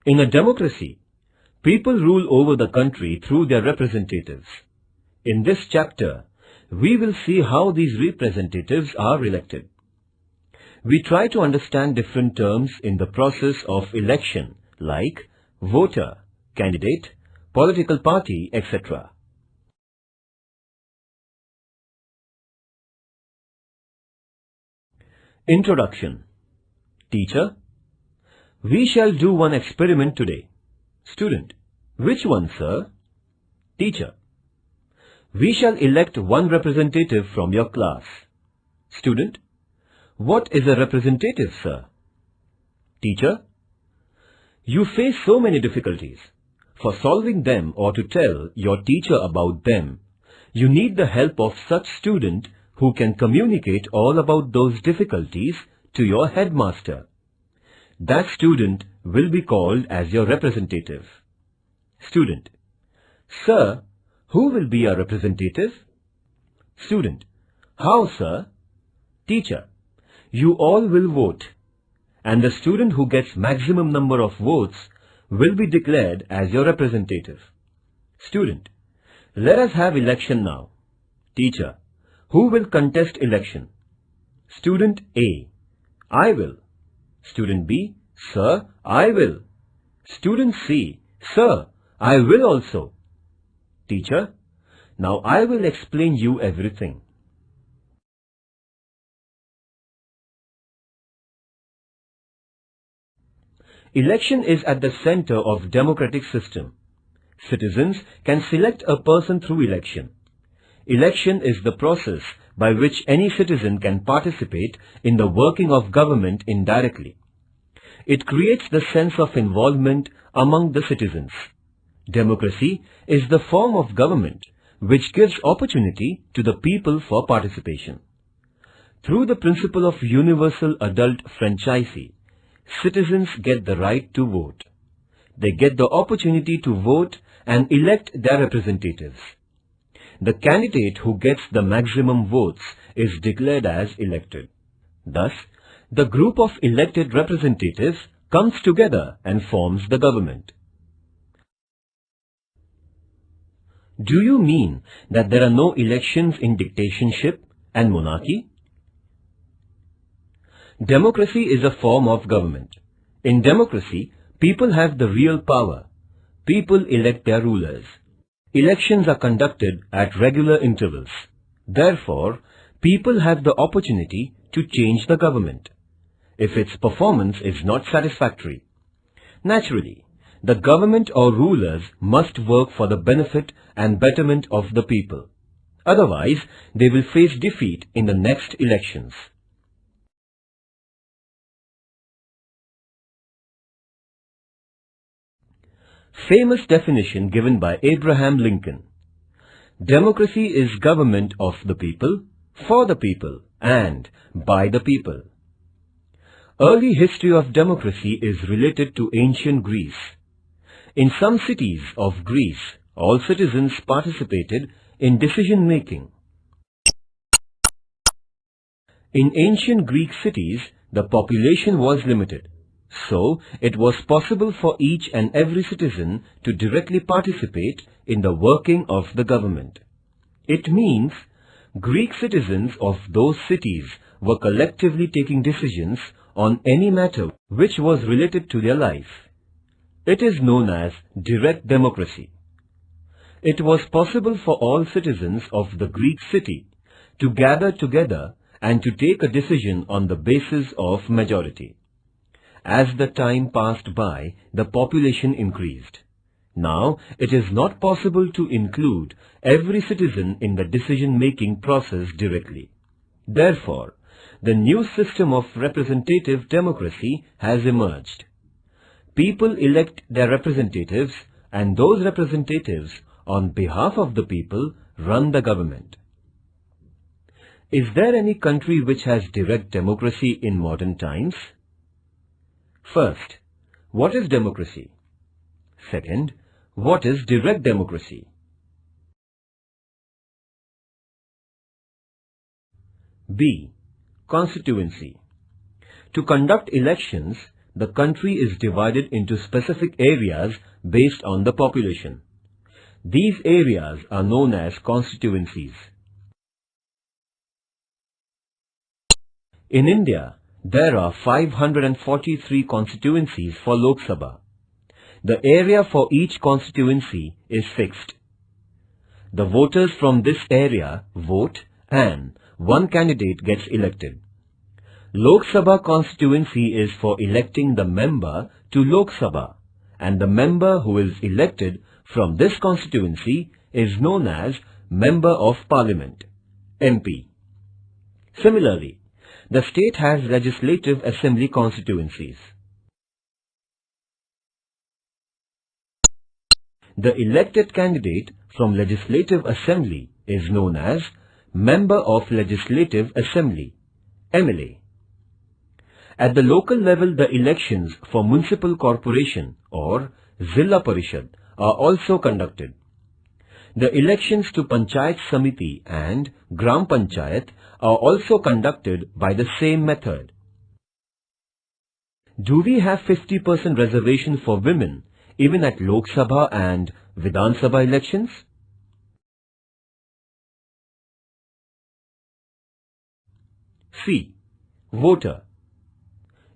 In a democracy, people rule over the country through their representatives. In this chapter, we will see how these representatives are elected. We try to understand different terms in the process of election like voter, candidate, political party, etc. Introduction. Teacher: we shall do one experiment today. Student: which one, sir? Teacher: we shall elect one representative from your class. Student: what is a representative, sir? Teacher: you face so many difficulties. For solving them or to tell your teacher about them, you need the help of such student who can communicate all about those difficulties to your headmaster. That student will be called as your representative. Student: sir, who will be our representative? Student: how, sir? Teacher: you all will vote, and the student who gets maximum number of votes will be declared as your representative. Student: let us have election now. Teacher: who will contest election? Student A: I will. Student B: sir, I will. Student C: sir, I will also. Teacher: now I will explain you everything. Election is at the center of democratic system. Citizens can select a person through election. Election is the process by which any citizen can participate in the working of government indirectly. It creates the sense of involvement among the citizens. Democracy is the form of government which gives opportunity to the people for participation. Through the principle of universal adult franchisee, citizens get the right to vote. They get the opportunity to vote and elect their representatives. The candidate who gets the maximum votes is declared as elected. Thus, the group of elected representatives comes together and forms the government. Do you mean that there are no elections in dictatorship and monarchy? Democracy is a form of government. In democracy, people have the real power. People elect their rulers. Elections are conducted at regular intervals. Therefore, people have the opportunity to change the government if its performance is not satisfactory. Naturally, the government or rulers must work for the benefit and betterment of the people. Otherwise, they will face defeat in the next elections. Famous definition given by Abraham Lincoln. Democracy is government of the people, for the people, and by the people. Early history of democracy is related to ancient Greece. In some cities of Greece, all citizens participated in decision making. In ancient Greek cities, the population was limited. So, it was possible for each and every citizen to directly participate in the working of the government. It means Greek citizens of those cities were collectively taking decisions on any matter which was related to their life. It is known as direct democracy. It was possible for all citizens of the Greek city to gather together and to take a decision on the basis of majority. As the time passed by, the population increased. Now, it is not possible to include every citizen in the decision-making process directly. Therefore, the new system of representative democracy has emerged. People elect their representatives, and those representatives, on behalf of the people, run the government. Is there any country which has direct democracy in modern times? First, what is democracy? Second, what is direct democracy? B. Constituency. To conduct elections, the country is divided into specific areas based on the population. These areas are known as constituencies. In India, there are 543 constituencies for Lok Sabha. The area for each constituency is fixed. The voters from this area vote and one candidate gets elected. Lok Sabha constituency is for electing the member to Lok Sabha, and the member who is elected from this constituency is known as Member of Parliament, MP. Similarly, the state has Legislative Assembly constituencies. The elected candidate from Legislative Assembly is known as Member of Legislative Assembly, MLA. At the local level, the elections for Municipal Corporation or Zilla Parishad are also conducted. The elections to Panchayat Samiti and Gram Panchayat are also conducted by the same method. Do we have 50% reservation for women even at Lok Sabha and Vidhan Sabha elections? C. Voter.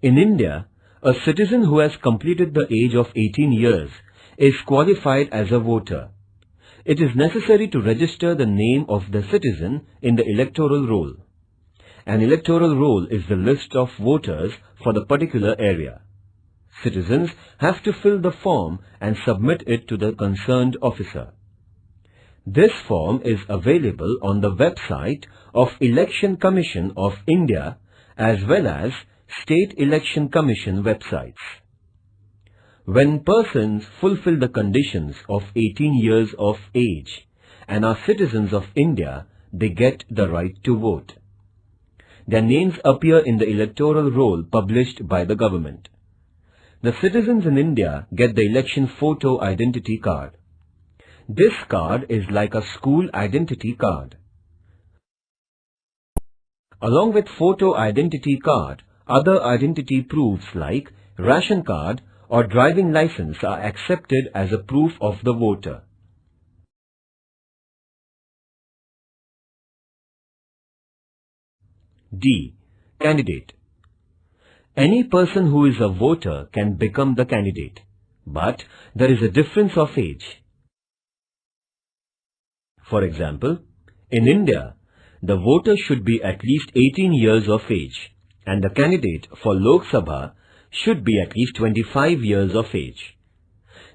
In India, a citizen who has completed the age of 18 years is qualified as a voter. It is necessary to register the name of the citizen in the electoral roll. An electoral roll is the list of voters for the particular area. Citizens have to fill the form and submit it to the concerned officer. This form is available on the website of Election Commission of India as well as State Election Commission websites. When persons fulfill the conditions of 18 years of age and are citizens of India, they get the right to vote. Their names appear in the electoral roll published by the government. The citizens in India get the election photo identity card. This card is like a school identity card. Along with photo identity card, other identity proofs like ration card or driving license are accepted as a proof of the voter. D. Candidate. Any person who is a voter can become the candidate, but there is a difference of age. For example, in India, the voter should be at least 18 years of age and the candidate for Lok Sabha should be at least 25 years of age.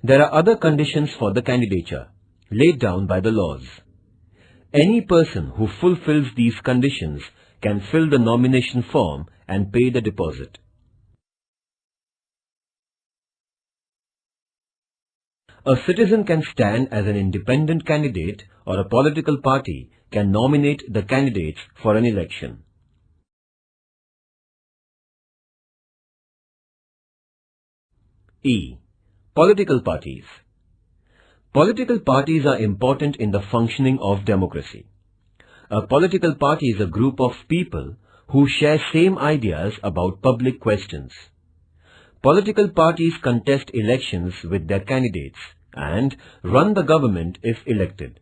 There are other conditions for the candidature laid down by the laws. Any person who fulfills these conditions can fill the nomination form and pay the deposit. A citizen can stand as an independent candidate or a political party can nominate the candidates for an election. E. Political parties. Political parties are important in the functioning of democracy. A political party is a group of people who share same ideas about public questions. Political parties contest elections with their candidates and run the government if elected.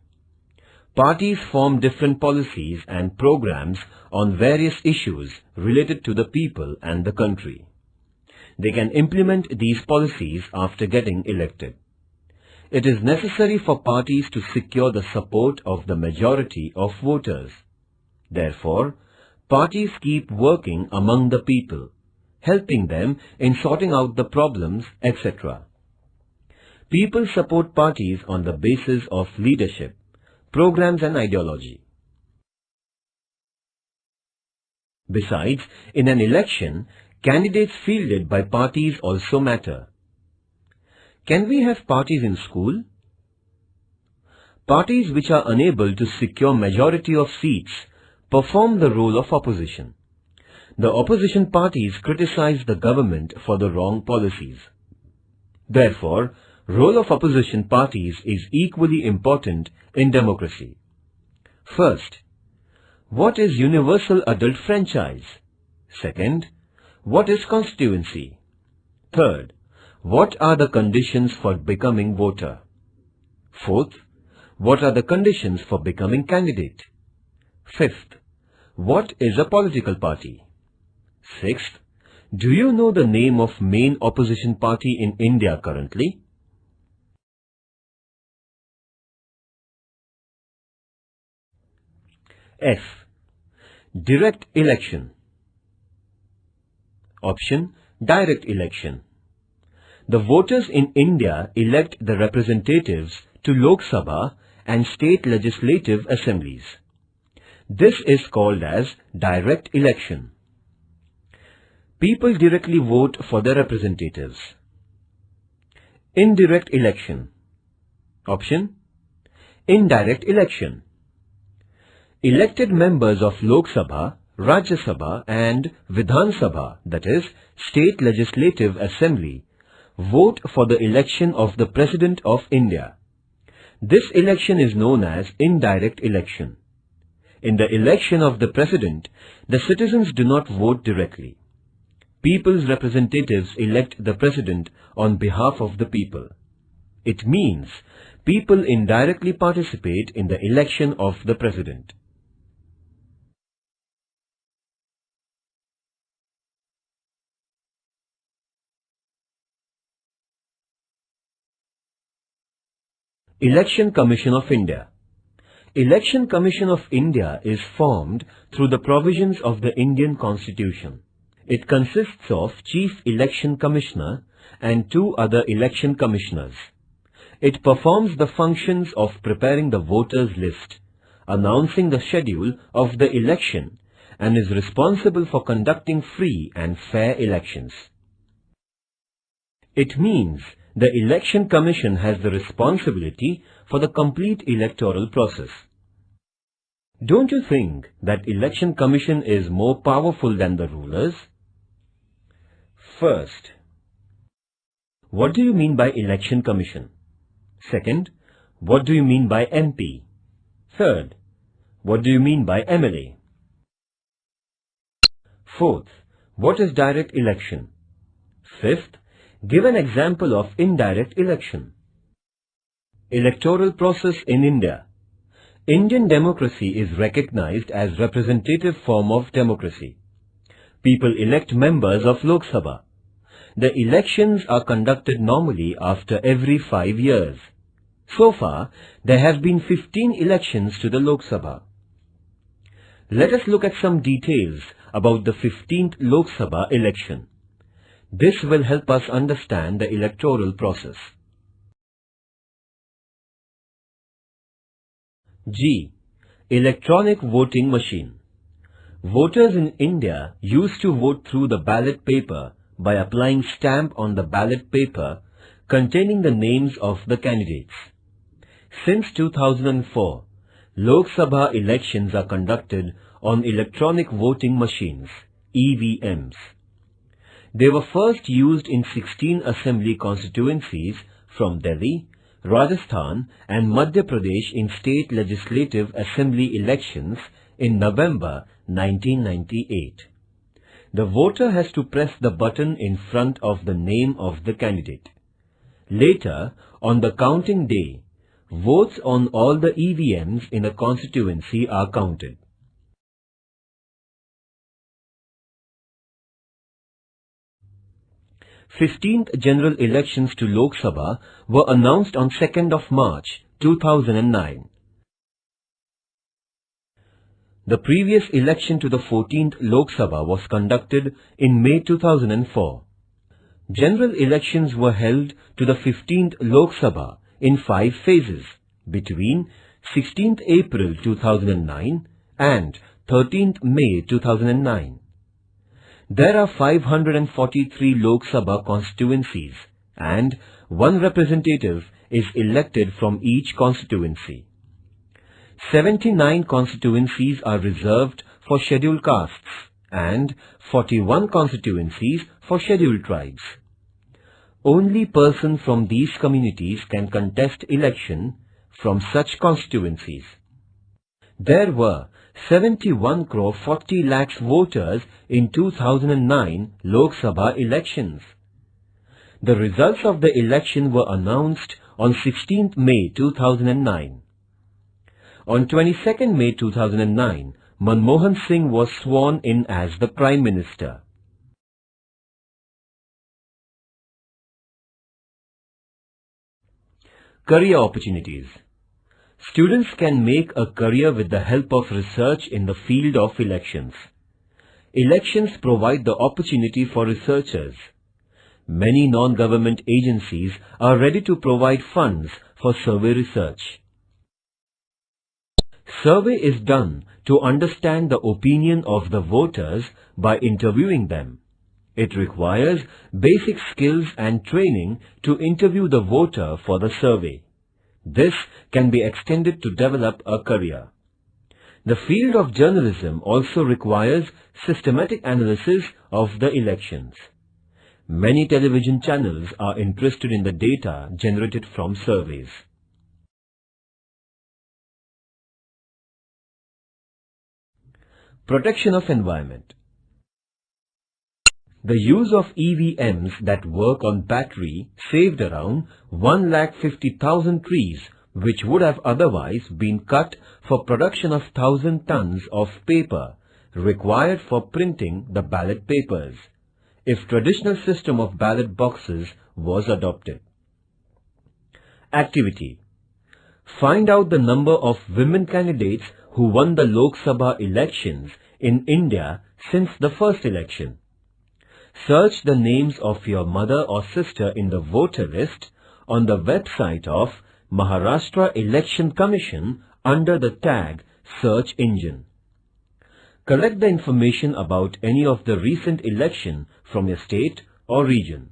Parties form different policies and programs on various issues related to the people and the country. They can implement these policies after getting elected. It is necessary for parties to secure the support of the majority of voters. Therefore, parties keep working among the people, helping them in sorting out the problems, etc. People support parties on the basis of leadership, programs and ideology. Besides, in an election, candidates fielded by parties also matter. Can we have parties in school? Parties which are unable to secure majority of seats perform the role of opposition. The opposition parties criticize the government for the wrong policies. Therefore, role of opposition parties is equally important in democracy. First, what is universal adult franchise? Second, what is constituency? Third, what are the conditions for becoming voter? Fourth, what are the conditions for becoming candidate? Fifth, what is a political party? Sixth, do you know the name of main opposition party in India currently? F. Direct election. Option, direct election. The voters in India elect the representatives to Lok Sabha and state legislative assemblies. This is called as direct election. People directly vote for their representatives. Indirect election. Option, indirect election. Elected members of Lok Sabha, Rajya Sabha and Vidhan Sabha, that is, State Legislative Assembly, vote for the election of the President of India. This election is known as indirect election. In the election of the President, the citizens do not vote directly. People's representatives elect the President on behalf of the people. It means people indirectly participate in the election of the President. Election Commission of India. Election Commission of India is formed through the provisions of the Indian Constitution. It consists of Chief Election Commissioner and 2 other election commissioners. It performs the functions of preparing the voters' list, announcing the schedule of the election, and is responsible for conducting free and fair elections. It means the Election Commission has the responsibility for the complete electoral process. Don't you think that Election Commission is more powerful than the rulers? First, what do you mean by Election Commission? Second, what do you mean by MP? Third, what do you mean by MLA? Fourth, what is direct election? Fifth, give an example of indirect election. Electoral process in India. Indian democracy is recognized as representative form of democracy. People elect members of Lok Sabha. The elections are conducted normally after every 5 years. So far, there have been 15 elections to the Lok Sabha. Let us look at some details about the 15th Lok Sabha election. This will help us understand the electoral process. G. Electronic voting machine. Voters in India used to vote through the ballot paper by applying stamp on the ballot paper containing the names of the candidates. Since 2004, Lok Sabha elections are conducted on electronic voting machines, EVMs. They were first used in 16 assembly constituencies from Delhi, Rajasthan and Madhya Pradesh in state legislative assembly elections in November 1998. The voter has to press the button in front of the name of the candidate. Later, on the counting day, votes on all the EVMs in a constituency are counted. 15th general elections to Lok Sabha were announced on 2nd of March 2009. The previous election to the 14th Lok Sabha was conducted in May 2004. General elections were held to the 15th Lok Sabha in 5 phases between 16th April 2009 and 13th May 2009. There are 543 Lok Sabha constituencies and 1 representative is elected from each constituency. 79 constituencies are reserved for scheduled castes and 41 constituencies for scheduled tribes. Only persons from these communities can contest election from such constituencies. There were 71 crore 40 lakhs voters in 2009 Lok Sabha elections. The results of the election were announced on 16th May 2009. On 22nd May 2009, Manmohan Singh was sworn in as the Prime Minister. Career opportunities. Students can make a career with the help of research in the field of elections. Elections provide the opportunity for researchers. Many non-government agencies are ready to provide funds for survey research. Survey is done to understand the opinion of the voters by interviewing them. It requires basic skills and training to interview the voter for the survey. This can be extended to develop a career. The field of journalism also requires systematic analysis of the elections. Many television channels are interested in the data generated from surveys. Protection of environment. The use of EVMs that work on battery saved around 1,50,000 trees, which would have otherwise been cut for production of 1,000 tons of paper required for printing the ballot papers, if traditional system of ballot boxes was adopted. Activity. Find out the number of women candidates who won the Lok Sabha elections in India since the first election. Search the names of your mother or sister in the voter list on the website of Maharashtra Election Commission under the tag Search Engine. Collect the information about any of the recent election from your state or region.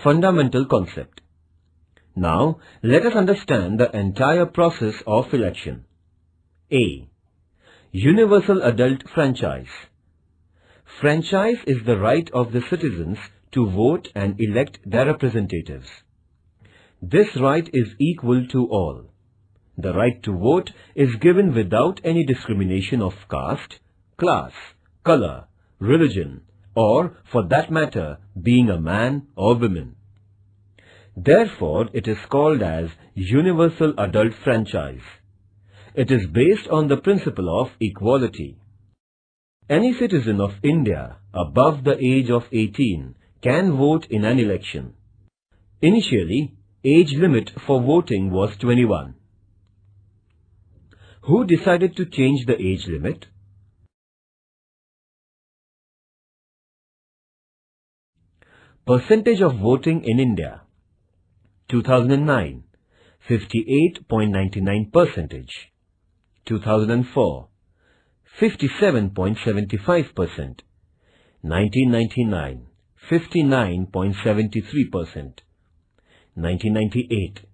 Fundamental concept. Now, let us understand the entire process of election. A. Universal Adult Franchise. Franchise is the right of the citizens to vote and elect their representatives. This right is equal to all. The right to vote is given without any discrimination of caste, class, color, religion, or, for that matter, being a man or woman. Therefore, it is called as Universal Adult Franchise. It is based on the principle of equality. Any citizen of India above the age of 18 can vote in an election. Initially, age limit for voting was 21. Who decided to change the age limit? Percentage of voting in India. 2009, 58.99%. 2004, 57.75%. 1999, 59.73%. 1998,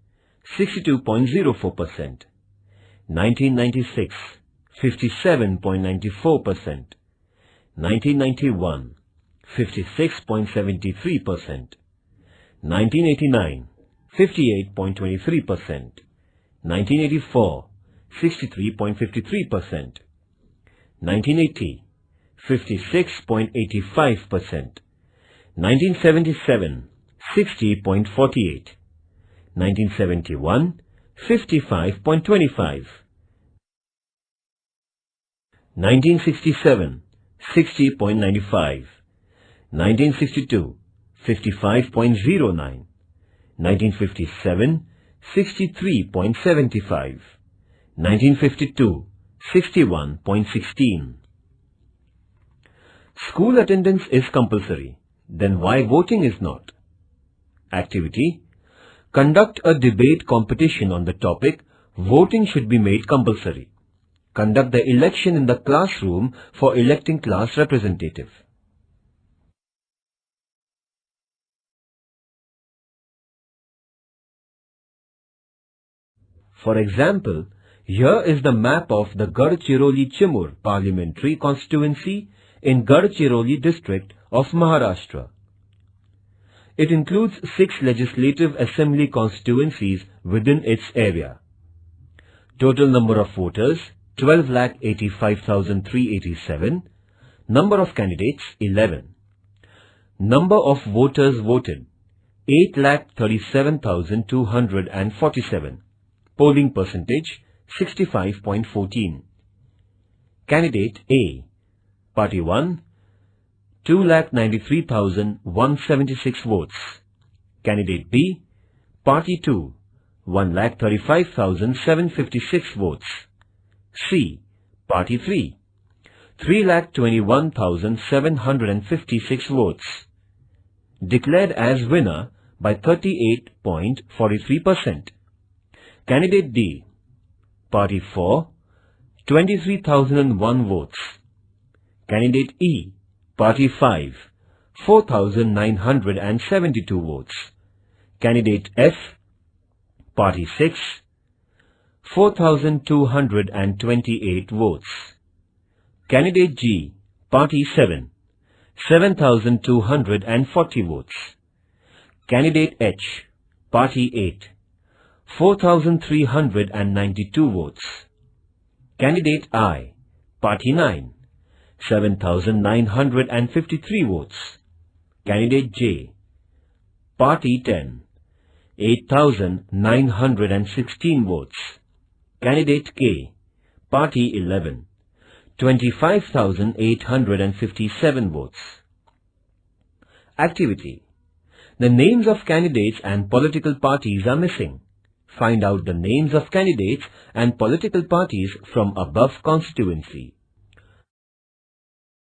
62.04%. 1996, 57.94%. 1991, 56.73%. 1989, 58.23%. 1984, 63.53%. 1980, 56.85%. 1977, 60.48. 1971, 55.25. 1967, 60.95. 1962, 55.09. 1957, 63.75. 1952, 61.16. School attendance is compulsory. Then why voting is not? Activity. Conduct a debate competition on the topic voting should be made compulsory. Conduct the election in the classroom for electing class representative. For example, here is the map of the Gadchiroli-Chimur parliamentary constituency in Gadchiroli district of Maharashtra. It includes 6 legislative assembly constituencies within its area. Total number of voters 12,85,387. Number of candidates 11. Number of voters voted 8,37,247. Polling percentage 65.14. Candidate A, Party 1, 2,93,176 votes. Candidate B, Party 2, 1,35,756 votes. C, Party 3, 3,21,756 votes. Declared as winner by 38.43%. Candidate D, Party 4, 23,001 votes. Candidate E, Party 5, 4,972 votes. Candidate F, Party 6, 4,228 votes. Candidate G, Party 7, 7,240 votes. Candidate H, Party 8, 4,392 votes. Candidate I, Party 9, 7,953 votes. Candidate J, Party 10, 8,916 votes. Candidate K, Party 11, 25,857 votes. Activity. The names of candidates and political parties are missing. Find out the names of candidates and political parties from above constituency.